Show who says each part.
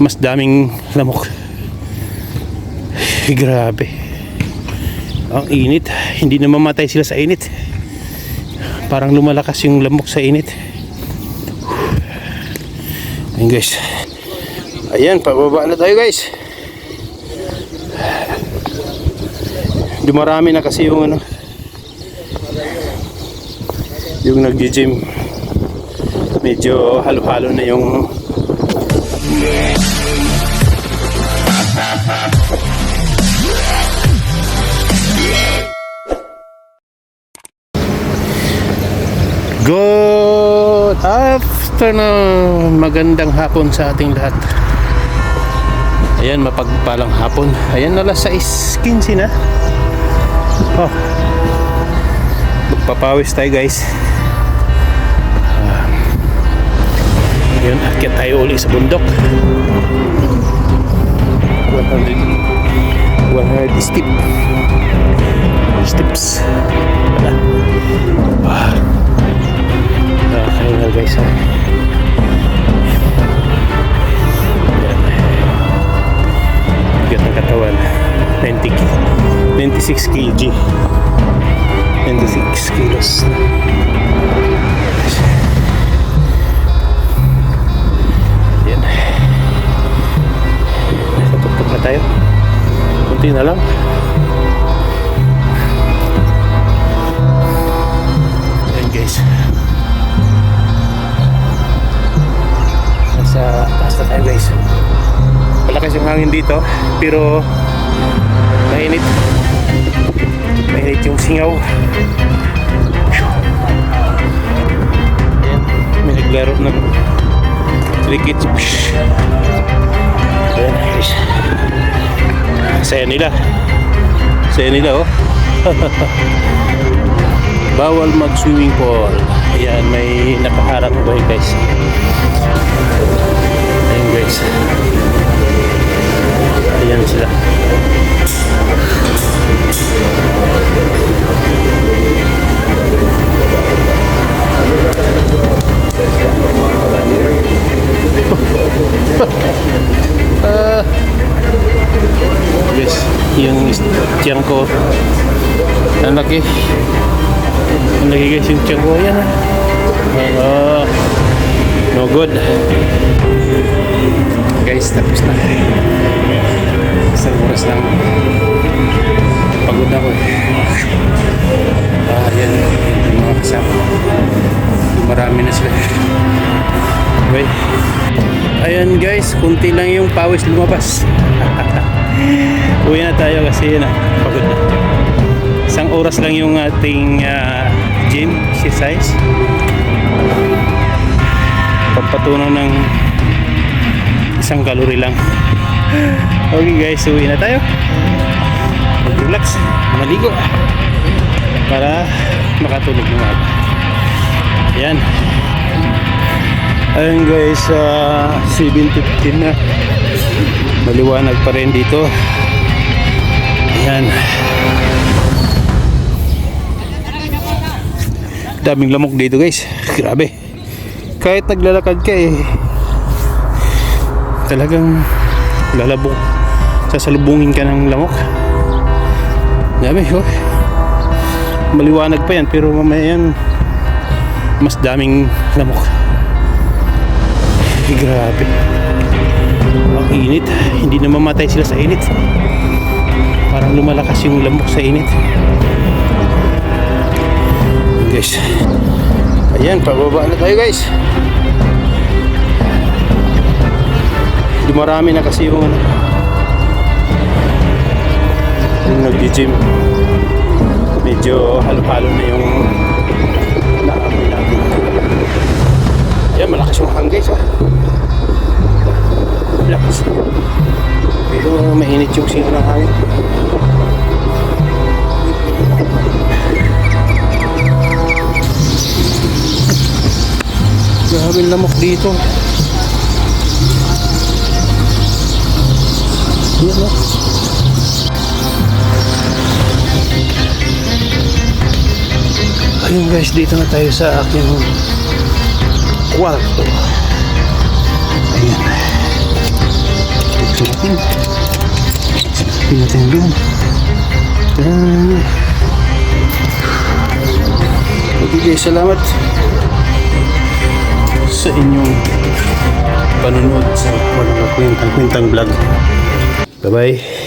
Speaker 1: mas daming lamok. Grabe, ang init. Hindi na mamatay sila sa init, parang lumalakas yung lamok sa init. Ayan guys, ayan, pababa na tayo guys. Dumarami na kasi yung ano, yung nag-gym. Medyo halo-halo na yung good afternoon, magandang hapon sa ating lahat. Ayan, mapagpalang hapon. Ayan, alas 6:15 na. Oh, magpapawis tayo guys. Ayan, akyat tayo uli sa bundok. 100 steps. Nakakahingal guys. Bigat ng katawan, 96 kg, 96 kilos. Yan, nasa tuktok na tayo, kunti na lang. Yan guys, nasa taas na tayo guys. Malakas yung hangin dito, pero mainit yung singaw. Ayan, may naglaro ng cricket. Ayan guys, saya nila oh. Bawal mag swimming pool. Ayan, may nakaharang ba guys. Ayan guys, ayan sila. Yes, yung tiyan ko ang laki guys, yung tiyan ko. Ayan no good guys, tapos na. Isang oras lang, pagod ako ayan yung mga kasama, marami na sila. Okay, ayan guys, kunti lang yung pawis lumabas. Uwi na tayo kasi yun pagod na. Isang oras lang yung ating gym exercise, pagpatunaw ng isang kalori lang. Okay guys, uwi na tayo, mag-relax, maligo para makatulog na maga. Yan, ayun guys, 7:15 na, maliwanag pa rin dito. Yan, daming lamok dito guys, grabe. Kahit naglalakad ka talagang lalabok, sasalubungin ka ng lamok. Dami oh. Maliwanag pa yan, pero mamaya yan mas daming lamok. Grabe, ang init. Hindi na mamatay sila sa init, parang lumalakas yung lamok sa init guys. Ayan, pababa na tayo guys. Dumarami na kasi yung nag-gym. Medyo halo-halo na yung naamoy natin. Ayan, malakas yung hangin guys. Malakas, pero mainit yung singaw ng hangin. Grabe lamok dito. Yan o. Ayun guys, dito na tayo sa aking kwarto. Ayan. natin. Silipin natin doon. Okay guys, salamat sa inyong panonood sa walang kwentang vlog. Bye bye.